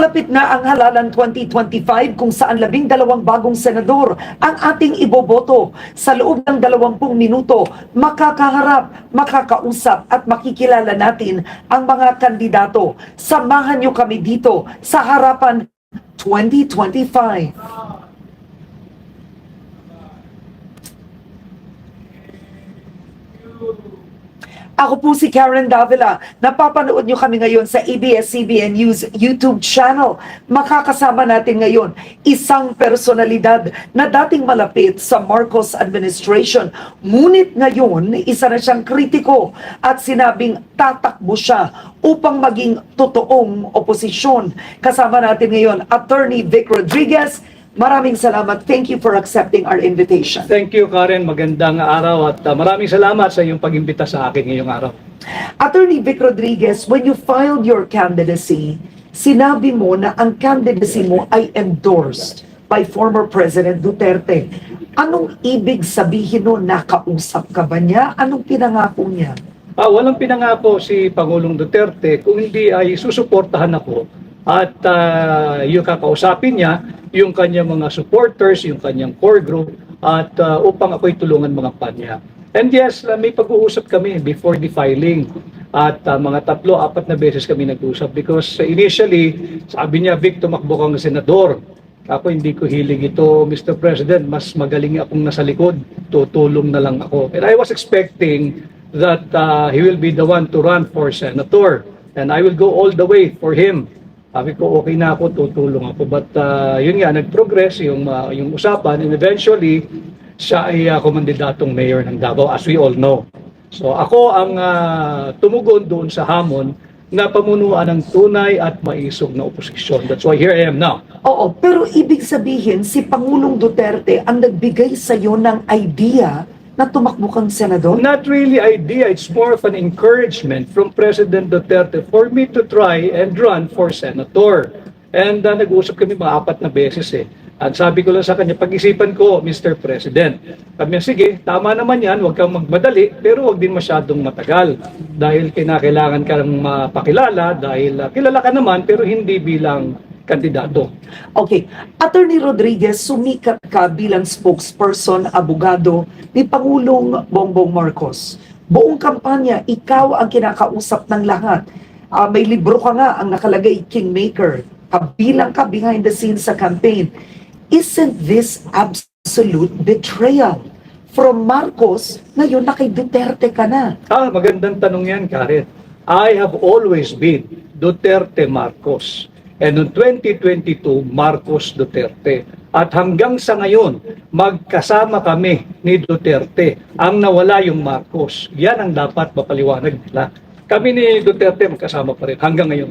Malapit na ang halalan 2025 kung saan 12 bagong senador ang ating iboboto. Sa loob ng 20 minuto, makakaharap, makakausap at makikilala natin ang mga kandidato. Samahan niyo kami dito sa Harapan 2025. Ako po si Karen Davila. Napapanood nyo kami ngayon sa ABS-CBN News YouTube channel. Makakasama natin ngayon isang personalidad na dating malapit sa Marcos administration. Ngunit ngayon, isa na siyang kritiko at sinabing tatakbo siya upang maging totoong oposisyon. Kasama natin ngayon, Attorney Vic Rodriguez. Maraming salamat. Thank you for accepting our invitation. Thank you, Karen. Magandang araw at maraming salamat sa iyong pag-imbita sa akin ngayong araw. Attorney Vic Rodriguez, when you filed your candidacy, sinabi mo na ang candidacy mo ay endorsed by former President Duterte. Anong ibig sabihin nun? Nakausap ka ba niya? Anong pinangako niya? Walang pinangako si Pangulong Duterte kung hindi ay susuportahan ako at yung kakausapin niya, yung kanyang mga supporters, yung kanyang core group, at upang ako'y tulungan mga kanya. And yes, may pag-uusap kami before the filing. At mga 3-4 na beses kami nag-usap because initially, sabi niya, Vic, tumakbo kang senador. Ako hindi ko hilig ito, Mr. President, mas magaling akong nasa likod, tutulong na lang ako. And I was expecting that he will be the one to run for senator. And I will go all the way for him. Sabi ko, okay na ako, tutulong ako. But yun nga, nag-progress yung usapan and eventually, siya ay kumandidatong mayor ng Davao, as we all know. So ako ang tumugon doon sa hamon na pamunuan ng tunay at maisog na oposisyon. That's why here I am now. Oo, pero ibig sabihin, si Pangulong Duterte ang nagbigay sa iyo ng idea na tumakbo kang senador? Not really idea, it's more of an encouragement from President Duterte for me to try and run for senator. And nag-uusap kami mga 4 na beses eh. At sabi ko lang sa kanya, pag-isipan ko, Mr. President. Sabi niya, sige, tama naman yan, huwag kang magmadali, pero huwag din masyadong matagal. Dahil kinakailangan ka ng mapakilala, dahil kilala ka naman, pero hindi bilang kandidato. Okay. Attorney Rodriguez, sumikat ka bilang spokesperson, abogado ni Pangulong Bongbong Marcos. Buong kampanya, ikaw ang kinakausap ng lahat. May libro ka nga ang nakalagay, Kingmaker. Kabilang ka behind the scenes sa campaign. Isn't this absolute betrayal from Marcos ngayon na kay Duterte ka na? Magandang tanong yan, Karen. I have always been Duterte Marcos. And noong 2022, Marcos Duterte. At hanggang sa ngayon, magkasama kami ni Duterte. Ang nawala yung Marcos. Yan ang dapat mapaliwanag nila. Kami ni Duterte magkasama pa rin hanggang ngayon.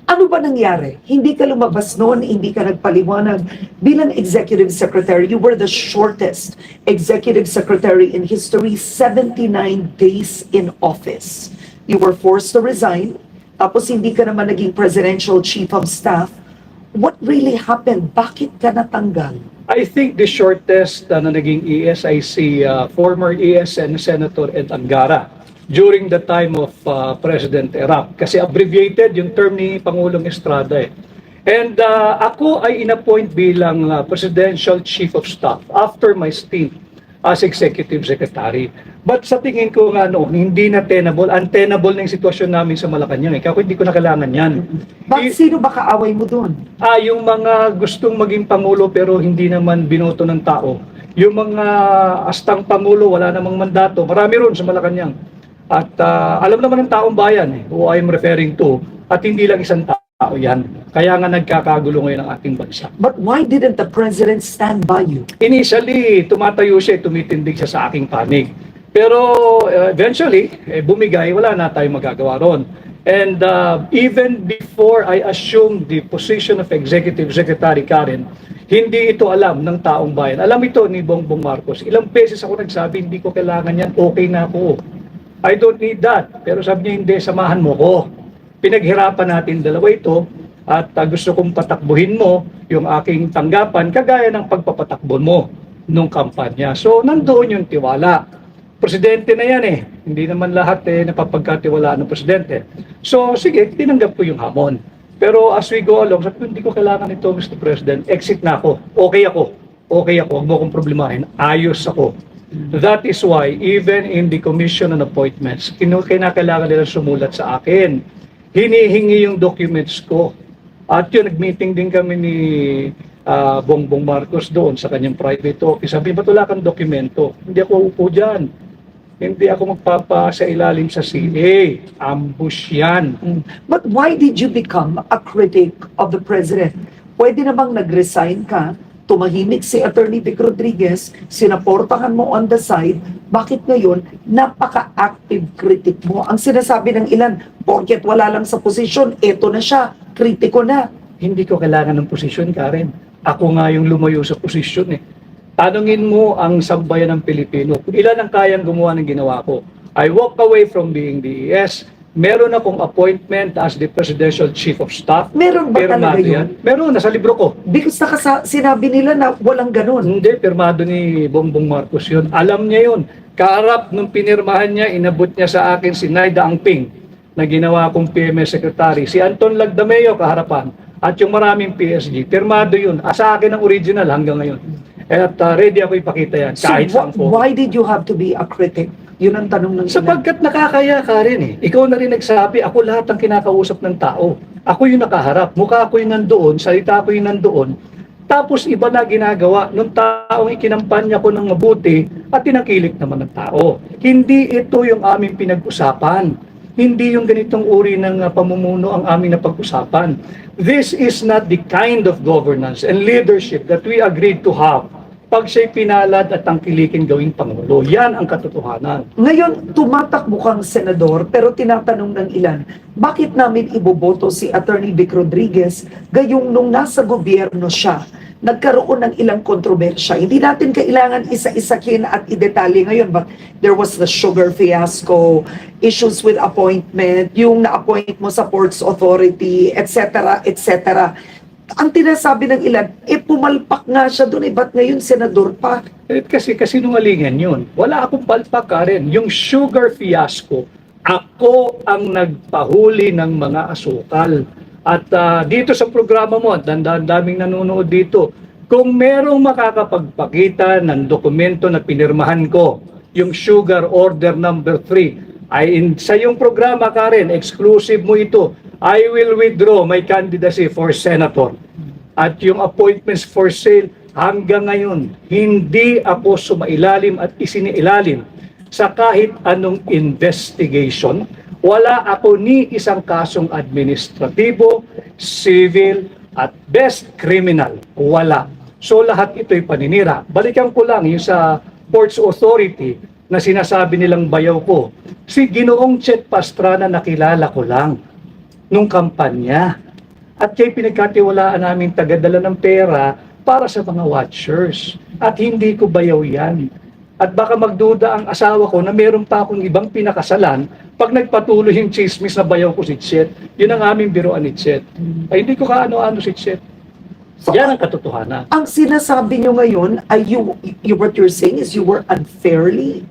Ano ba nangyari? Hindi ka lumabas noon, hindi ka nagpaliwanag. Bilang Executive Secretary, you were the shortest Executive Secretary in history, 79 days in office. You were forced to resign. Tapos hindi ka naman naging Presidential Chief of Staff. What really happened? Bakit ka natanggal? I think the shortest na naging ESIC, former ESN Senator Ed Angara during the time of President Erap. Kasi abbreviated yung term ni Pangulong Estrada eh. And ako ay inappoint bilang Presidential Chief of Staff after my stint as Executive Secretary. But sa tingin ko nga noon, hindi na untenable na yung sitwasyon namin sa Malacanang. Kaya hindi ko na kailangan yan. Bakit sino ba kaaway mo doon? Yung mga gustong maging Pangulo pero hindi naman binoto ng tao. Yung mga astang Pangulo, wala namang mandato. Marami ron sa Malacanang. At alam naman ng taong bayan who I'm referring to. At hindi lang isang tao yan. Kaya nga nagkakagulo ngayon ang ating bansa. But why didn't the President stand by you? Initially, tumatayo siya, tumitindig siya sa aking panig. Pero eventually, bumigay, wala na tayong magagawa ron. And even before I assumed the position of Executive Secretary, Karen, hindi ito alam ng taong bayan. Alam ito ni Bongbong Marcos. Ilang beses ako nagsabi, hindi ko kailangan yan, okay na ako. I don't need that. Pero sabi niya, hindi, samahan mo ko. Pinaghirapan natin dalawa ito at gusto kong patakbuhin mo yung aking tanggapan kagaya ng pagpapatakbo mo nung kampanya. So, nandoon yung tiwala. Presidente na yan eh. Hindi naman lahat napapagkatiwalaan ng presidente. So, sige, tinanggap ko yung hamon. Pero as we go along, sabi ko, hindi ko kailangan ito, Mr. President. Exit na ako. Okay ako. Okay ako. Huwag mo akong problemahin. Ayos ako. That is why, even in the commission on appointments, kinakailangan nila sumulat sa akin. Hinihingi yung documents ko. At yun, nag-meeting din kami ni Bongbong Marcos doon sa kanyang private office. Sabi, ba't wala kang dokumento? Hindi ako upo dyan. Hindi ako magpapa sa ilalim sa CA. Ambush yan. But why did you become a critic of the president? Pwede namang nag-resign ka, tumahimik si Attorney Vic Rodriguez, sinaportahan mo on the side, bakit ngayon napaka-active critic mo? Ang sinasabi ng ilan, porket wala lang sa posisyon, eto na siya, kritiko na. Hindi ko kailangan ng posisyon, Karen. Ako nga yung lumayo sa posisyon eh. Tanungin mo ang sambayan ng Pilipino. Kung ilan ang kayang gumawa ng ginawa ko. I walk away from being DES. Meron akong appointment as the Presidential Chief of Staff. Meron ba talaga Pirmado yun? Meron, nasa libro ko. Because sinabi nila na walang ganun. Hindi, pirmado ni Bongbong Marcos yun. Alam niya yun. Kaharap nung pinirmahan niya, inabot niya sa akin si Naida Angping na ginawa kong PMS Secretary. Si Anton Lagdameo kaharapan. At yung maraming PSG. Pirmado yun. Sa akin ang original hanggang ngayon. At ready ako ipakita yan. So Kahit saan po. why did you have to be a critic? Yun ang tanong ng ilan. Sapagkat nakakaya ka rin eh. Ikaw na rin nagsabi, ako lahat ang kinakausap ng tao. Ako yung nakaharap. Mukha ko yung nandoon, salita ko yung nandoon. Tapos iba na ginagawa nung taong ikinampanya ko ng mabuti at tinakilik naman ng tao. Hindi ito yung aming pinag-usapan. Hindi yung ganitong uri ng pamumuno ang aming napag-usapan. This is not the kind of governance and leadership that we agreed to have pag siya'y pinalad at tangkilikin gawing Pangulo. Yan ang katotohanan. Ngayon, tumatakbo kang senador pero tinatanong ng ilan, bakit namin iboboto si Attorney Vic Rodriguez gayong nung nasa gobyerno siya, nagkaroon ng ilang kontrobersya. Hindi natin kailangan isa-isakin at idetalye ngayon, but there was the sugar fiasco, issues with appointment, yung na-appoint mo sa Ports Authority, etc., etc. Ang tinasabi ng ilan, pumalpak nga siya doon, ba't ngayon senador pa? Kasi kasinungalingan yun. Wala akong palpak ka rin. Yung sugar fiasco, ako ang nagpahuli ng mga asukal. At dito sa programa mo, daming nanonood dito, kung merong makakapagpakita ng dokumento na pinirmahan ko, yung sugar order number 3, ay sa iyong programa, Karen, exclusive mo ito, I will withdraw my candidacy for senator. At yung appointments for sale, hanggang ngayon, hindi ako sumailalim at isiniilalim sa kahit anong investigation. Wala ako ni isang kasong administratibo, civil, at best criminal. Wala. So lahat ito'y paninira. Balikan ko lang yung sa Ports Authority na sinasabi nilang bayaw ko. Si Ginoong Chet Pastrana nakilala ko lang nung kampanya. At kaya pinagkatiwalaan namin tagadala ng pera para sa mga watchers. At hindi ko bayaw yan. At baka magduda ang asawa ko na meron pa akong ibang pinakasalan pag nagpatuloy yung chismis na bayaw ko si Chet. Yun ang aming biruan ni Chet. Ay hindi ko kaano-ano si Chet. So, Yan ang katotohanan. ang sinasabi nyo ngayon ay what you're saying is you were unfairly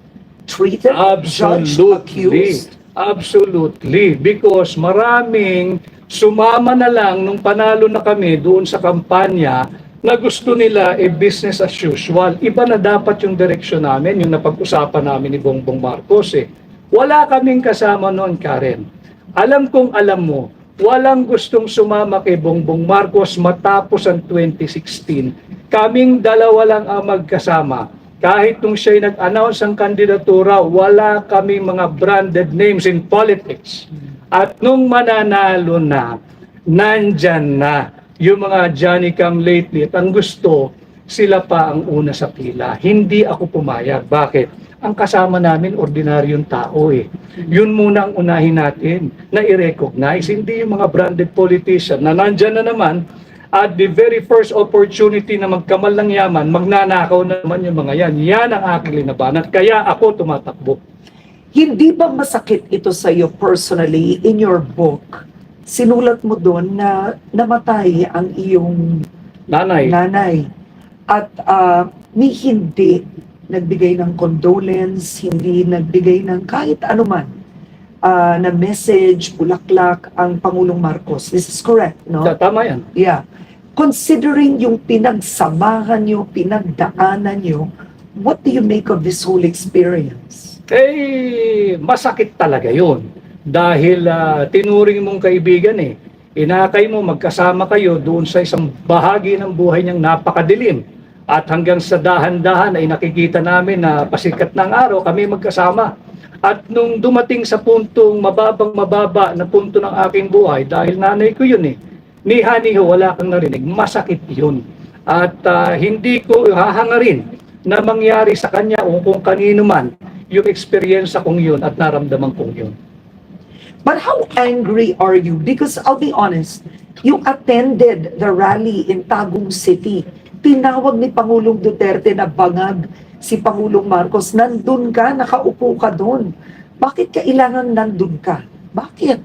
treated, judged, accused. Absolutely. Because maraming sumama na lang nung panalo na kami doon sa kampanya na gusto nila business as usual. Iba na dapat yung direksyon namin, yung napag-usapan namin ni Bongbong Marcos eh. Wala kaming kasama noon, Karen. Alam kong alam mo, walang gustong sumama kay Bongbong Marcos matapos ang 2016. Kaming dalawa lang ang magkasama. Kahit nung siya'y nag-announce ang kandidatura, wala kaming mga branded names in politics. At nung mananalo na, nandyan na yung mga Johnny come lately at ang gusto, sila pa ang una sa pila. Hindi ako pumayag. Bakit? Ang kasama namin, ordinaryong tao eh. Yun muna ang unahin natin na i-recognize. Hindi yung mga branded politician na nandyan na naman at the very first opportunity na magkamal ng yaman, magnanakaw na naman yung mga yan. Yan ang aking linabanan. Kaya ako tumatakbo. Hindi ba masakit ito sa iyo personally in your book? Sinulat mo doon na namatay ang iyong nanay. At ni hindi nagbigay ng condolence, hindi nagbigay ng kahit anuman. na message, bulaklak ang Pangulong Marcos. This is correct, no? Tama yan. Yeah. Considering yung pinagsamahan nyo, pinagdaanan nyo, what do you make of this whole experience? Masakit talaga yun. Dahil tinuring mong kaibigan inakay mo, magkasama kayo doon sa isang bahagi ng buhay niyang napakadilim. At hanggang sa dahan-dahan ay nakikita namin na pasikat ng araw, kami magkasama. At nung dumating sa puntong mababang-mababa na punto ng aking buhay, dahil nanay ko yun ni Haniho, wala kang narinig, masakit yun. At hindi ko hahangarin na mangyari sa kanya o kung kanino man yung experience kong yun at naramdaman kong yun. But how angry are you? Because I'll be honest, you attended the rally in Tagum City. Tinawag ni Pangulong Duterte na bangag si Pangulong Marcos. Nandun ka, nakaupo ka doon. Bakit kailangan nandun ka? Bakit?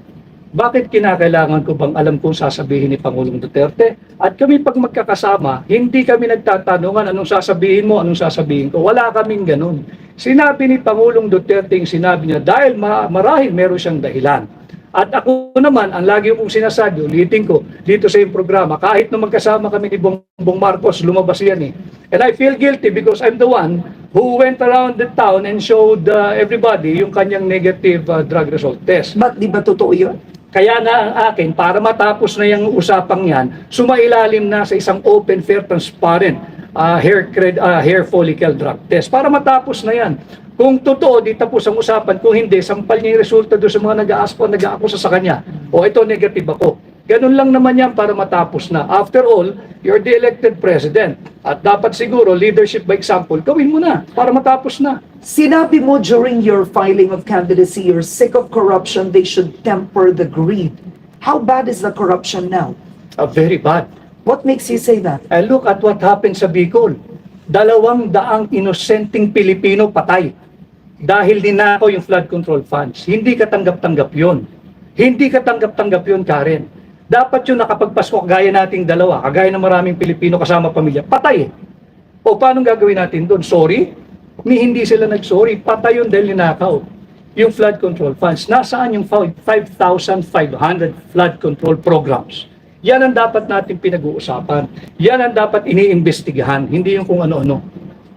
Bakit kinakailangan ko bang alam kung sasabihin ni Pangulong Duterte? At kami pag magkakasama, hindi kami nagtatanungan anong sasabihin mo, anong sasabihin ko. Wala kaming ganun. Sinabi ni Pangulong Duterte yung sinabi niya dahil marahil meron siyang dahilan. At ako naman, ang lagi kong sinasabi, ulitin ko, dito sa iyong programa, kahit nung magkasama kami ni Bongbong Marcos, lumabas yan And I feel guilty because I'm the one who went around the town and showed everybody yung kanyang negative drug result test. But di ba totoo yun? Kaya na ang akin, para matapos na yung usapang yan, sumailalim na sa isang open, fair, transparent hair follicle drug test. Para matapos na yan. Kung totoo, di tapos ang usapan. Kung hindi, sampal niya yung resulta doon sa mga nag-aakusa sa kanya. O ito, negative ako. Ganun lang naman yan para matapos na. After all, you're the elected president. At dapat siguro, leadership by example, gawin mo na para matapos na. Sinabi mo during your filing of candidacy, you're sick of corruption, they should temper the greed. How bad is the corruption now? Very bad. What makes you say that? And look at what happened sa Bicol. 200 inosenteng Pilipino patay dahil ninakaw yung flood control funds. Hindi katanggap-tanggap yun. Hindi katanggap-tanggap yun, Karen. Dapat yun nakapagpasok gaya nating dalawa, kagaya ng maraming Pilipino kasama pamilya, patay O paano gagawin natin doon? Sorry? Hindi sila nag-sorry. Patay yun dahil ninakaw. Yung flood control funds. Nasaan yung 5,500 flood control programs? Yan ang dapat natin pinag-uusapan. Yan ang dapat iniimbestigahan. Hindi yung kung ano-ano.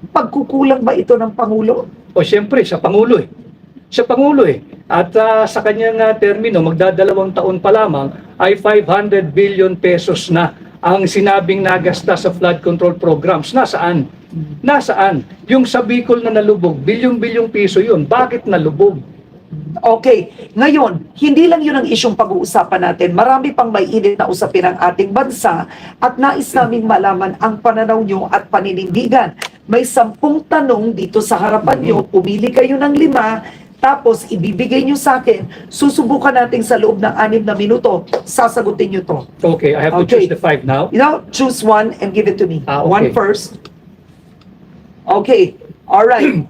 Pagkukulang ba ito ng Pangulo? O siyempre, sa Pangulo Sa Pangulo At sa kanyang termino, magdadalawang taon pa lamang, ay 500 billion pesos na ang sinabing nagasta sa flood control programs. Nasaan? Nasaan? Yung sa Bicol na nalubog, bilyong-bilyong piso yun. Bakit nalubog? Okay, ngayon, hindi lang yun ang isyong pag-uusapan natin. Marami pang may init na usapin ang ating bansa at nais naming malaman ang pananaw nyo at paninindigan. May 10 tanong dito sa harapan nyo, pumili kayo ng 5, tapos ibibigay nyo sa akin, susubukan natin sa loob ng 6 na minuto, sasagutin nyo to. Okay, I have to choose the 5 now. You know, choose one and give it to me. Okay. One first. Okay, alright.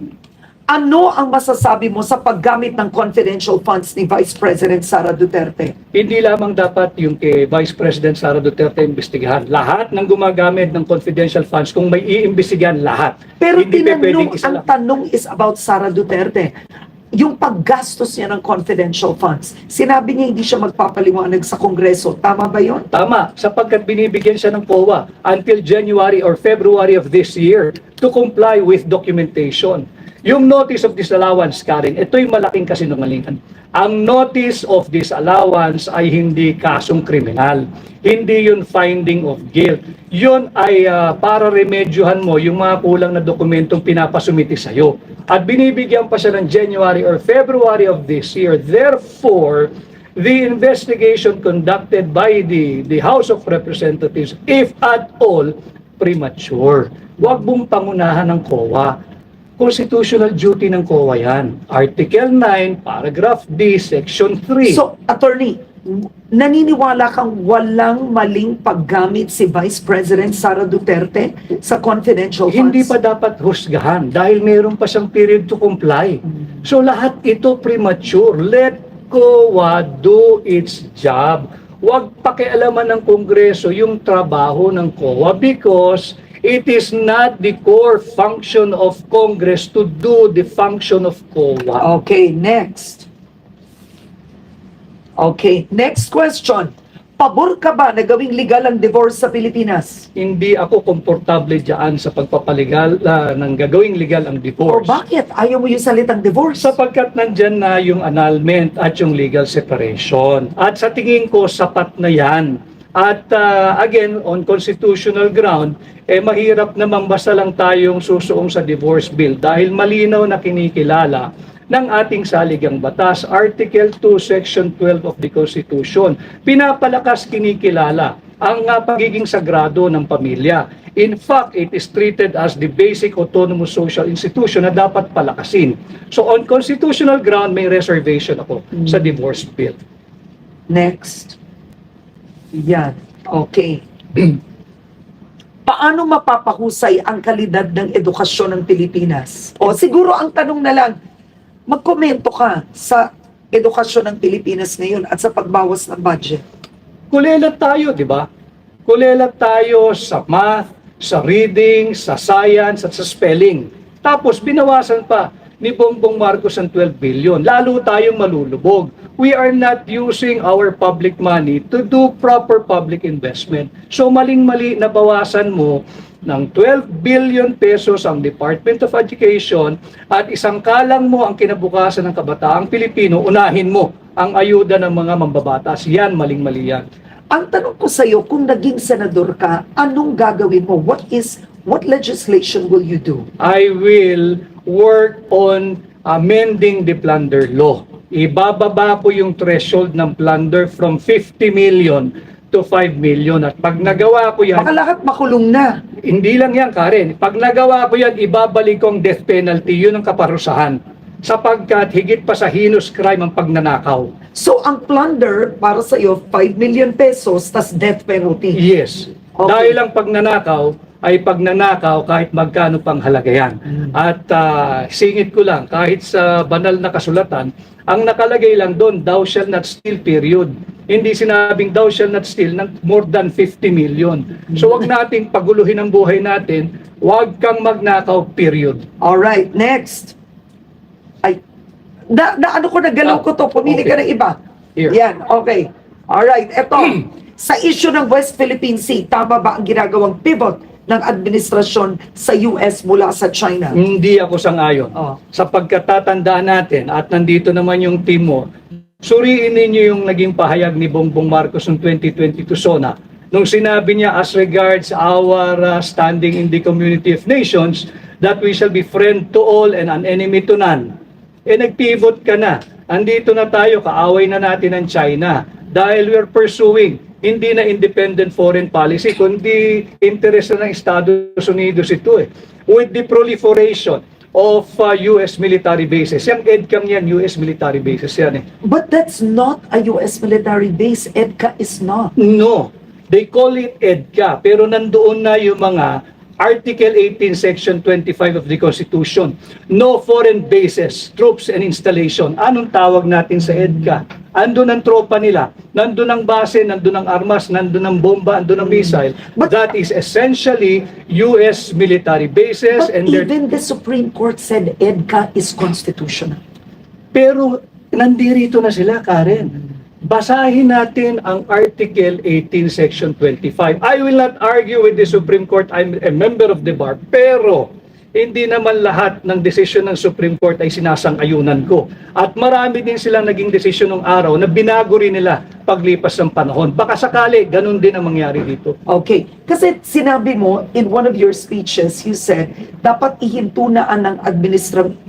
Ano ang masasabi mo sa paggamit ng confidential funds ni Vice President Sara Duterte? Hindi lamang dapat yung kay Vice President Sara Duterte imbestigahan. Lahat ng gumagamit ng confidential funds, kung may iimbestigahan, lahat. Pero Hindi pwedeng tinanong, isa ang lang. tanong is about Sara Duterte. Yung paggastos niya ng confidential funds, sinabi niya hindi siya magpapaliwanag sa Kongreso. Tama ba yun? Tama, sapagkat binibigyan siya ng COA until January or February of this year to comply with documentation. Yung notice of disallowance, Karen, ito'y malaking kasinungalingan. Ang notice of disallowance ay hindi kasong kriminal. Hindi yun finding of guilt. Yun ay para remedyohan mo yung mga kulang na dokumentong pinapasumiti sa'yo. At binibigyan pa siya ng January or February of this year. Therefore, the investigation conducted by the House of Representatives, if at all, premature. Huwag mong pangunahan ng COA. Constitutional duty ng COA yan. Article 9, paragraph D, section 3. So, attorney, naniniwala kang walang maling paggamit si Vice President Sara Duterte sa confidential funds? Hindi pa dapat husgahan dahil mayroon pa siyang period to comply. So lahat ito premature. Let COA do its job. Huwag pakialaman ng Kongreso yung trabaho ng COA because it is not the core function of Congress to do the function of COA. Okay, next. Okay, next question. Pabor ka ba na gawing legal ang divorce sa Pilipinas? Hindi ako komportable diyan sa pagpapalegal ng gagawing legal ang O divorce. bakit? Ayaw mo yung salitang divorce? Sapagkat nandyan na yung annulment at yung legal separation. At sa tingin ko, sapat na yan. At again, on constitutional ground, mahirap naman basta lang tayong susuong sa divorce bill dahil malinaw na kinikilala ng ating saligang batas, Article 2, Section 12 of the Constitution. Pinapalakas kinikilala ang pagiging sagrado ng pamilya. In fact, it is treated as the basic autonomous social institution na dapat palakasin. So on constitutional ground, may reservation ako sa divorce bill. Next. Yan. Okay. Paano mapapahusay ang kalidad ng edukasyon ng Pilipinas? O siguro ang tanong na lang, magkomento ka sa edukasyon ng Pilipinas ngayon at sa pagbawas ng budget. Kulelat tayo, di ba? Kulelat tayo sa math, sa reading, sa science, at sa spelling. Tapos binawasan pa ni Bongbong Marcos ang 12 billion. Lalo tayong malulubog. We are not using our public money to do proper public investment. So maling-mali na bawasan mo ng 12 billion pesos ang Department of Education at isang kalang mo ang kinabukasan ng kabataang Pilipino, unahin mo ang ayuda ng mga mambabatas. Yan, maling-mali yan. Ang tanong ko sa iyo, kung naging senador ka, anong gagawin mo? What legislation will you do? I will work on amending the plunder law. Ibababa ko yung threshold ng plunder from 50 million to 5 million. At pag nagawa ko yan, Baka lahat makulong na. hindi lang yan, Karen. Pag nagawa ko yan, ibabalik ko ang death penalty. Yun ang kaparusahan. Sapagkat higit pa sa heinous crime ang pagnanakaw. So ang plunder para sa iyo 5 million pesos tas death penalty. Yes. Okay. Dahil ang pagnanakaw ay pagnanakaw kahit magkano pang halaga yan. At singit ko lang, kahit sa banal na kasulatan, ang nakalagay lang doon, thou shall not steal, period. Hindi sinabing thou shall not steal ng more than 50 million. So wag nating paguluhin ang buhay natin, wag kang magnakaw, period. All right, next. Ay, ano ko, nagalaw ko to. Pumili ka Okay. ng iba. Here. Yan, okay. All right, eto. Sa issue ng West Philippine Sea, tama ba ang ginagawang pivot ng administrasyon sa US mula sa China? Hindi ako sang-ayon. Oh. Sapagkat tatandaan natin, at nandito naman yung team mo, suriin ninyo yung naging pahayag ni Bongbong Marcos noong 2022 SONA. Nung sinabi niya, as regards our standing in the community of nations, that we shall be friend to all and an enemy to none. Nag-pivot ka na. Andito na tayo, kaaway na natin ang China. Dahil we're pursuing hindi na independent foreign policy, kundi interest na ng Estados Unidos ito eh. With the proliferation of US military bases. Yung EDCAM yan, US military bases yan eh. But that's not a US military base. EDCA is not. No, they call it EDCA, pero nandoon na yung mga Article 18, Section 25 of the Constitution. No foreign bases, troops and installation. Anong tawag natin sa EDCA? Andun ang tropa nila, nandun ang base, nandun ang armas, nandun ang bomba, nandun ang missile. But- That is essentially US military bases. But And even the Supreme Court said EDCA is constitutional. pero nandirito na sila, Karen. Basahin natin ang Article 18, Section 25. I will not argue with the Supreme Court. I'm a member of the bar. Pero hindi naman lahat ng desisyon ng Supreme Court ay sinasang-ayunan ko. At marami din silang naging desisyon ng araw na binago rin nila paglipas ng panahon. Baka sakali, ganun din ang mangyari dito. Okay. Kasi sinabi mo, in one of your speeches, you said, dapat ihintunaan ng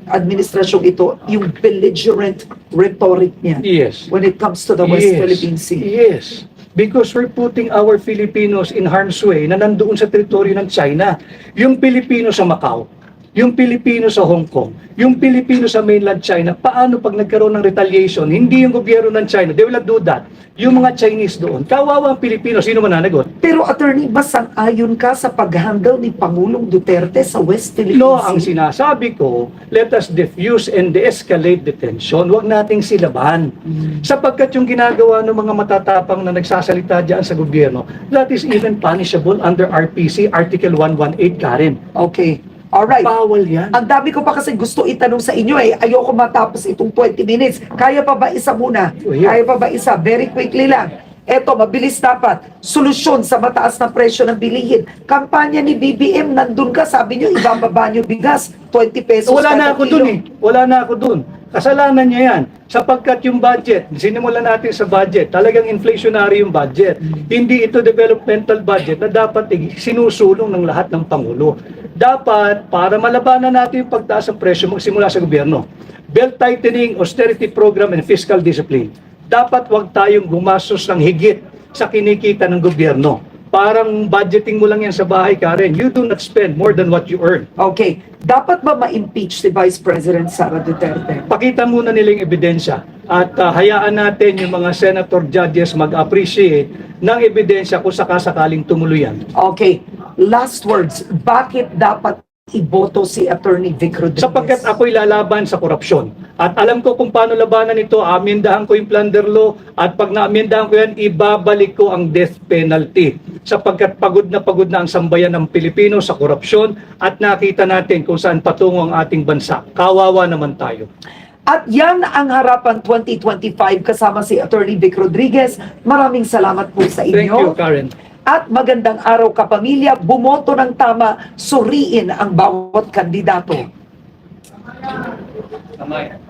administrasyong ito yung belligerent rhetoric niya Yes. when it comes to the West Philippine Sea. Yes. Because we're putting our Filipinos in harm's way na nandoon sa teritoryo ng China. Yung Pilipino sa Macau, yung Pilipino sa Hong Kong, yung Pilipino sa mainland China, paano pag nagkaroon ng retaliation? Hindi yung gobyerno ng China, they will not do that. Yung mga Chinese doon, kawawa ang Pilipino, sino mananagot? Pero attorney, basang-ayon ka sa pag-handle ni Pangulong Duterte sa West Philippine No, Sea? ang sinasabi ko, let us diffuse and de-escalate the tension. Huwag nating silaban. Sapagkat yung ginagawa ng mga matatapang na nagsasalita dyan sa gobyerno, that is even punishable under RPC Article 118, Karen. Okay. Alright. Bawal yan. Ang dami ko pa kasi gusto itanong sa inyo eh. Ayoko matapos itong 20 minutes. Kaya pa ba isa muna? Oh, yeah. Kaya pa ba isa? Very quickly lang. Eto, mabilis dapat. Solusyon sa mataas na presyo ng bilihin. Kampanya ni BBM, nandun ka, sabi nyo, ibababa nyo bigas, 20 pesos. Wala na kada ako kilo. dun eh. Wala na ako dun. Kasalanan niya yan. Sapagkat yung budget, sinimulan natin sa budget, talagang inflationary yung budget. Hindi ito developmental budget na dapat sinusulong ng lahat ng Pangulo. Dapat, para malabanan natin yung pagtaas ng presyo, magsimula sa gobyerno. Belt tightening, austerity program, and fiscal discipline. Dapat wag tayong gumastos ng higit sa kinikita ng gobyerno. Parang budgeting mo lang yan sa bahay, Karen. You do not spend more than what you earn. Okay. Dapat ba ma-impeach si Vice President Sara Duterte? Pakita muna nila yung ebidensya at hayaan natin yung mga senator judges mag-appreciate ng ebidensya kung sakasakaling tumuloy yan. Okay. Last words. Bakit dapat iboto si Attorney Vic Rodriguez? Sapagkat ako'y lalaban sa korupsyon. At alam ko kung paano labanan ito, amendahan ko yung plunder law at pag na-amendahan ko yan, ibabalik ko ang death penalty. Sapagkat pagod na ang sambayan ng Pilipino sa korupsyon at nakita natin kung saan patungo ang ating bansa. Kawawa naman tayo. At yan ang Harapan 2025 kasama si Attorney Vic Rodriguez. Maraming salamat po sa inyo. Thank you, Karen. At magandang araw kapamilya, bumoto ng tama, suriin ang bawat kandidato. Tama yan.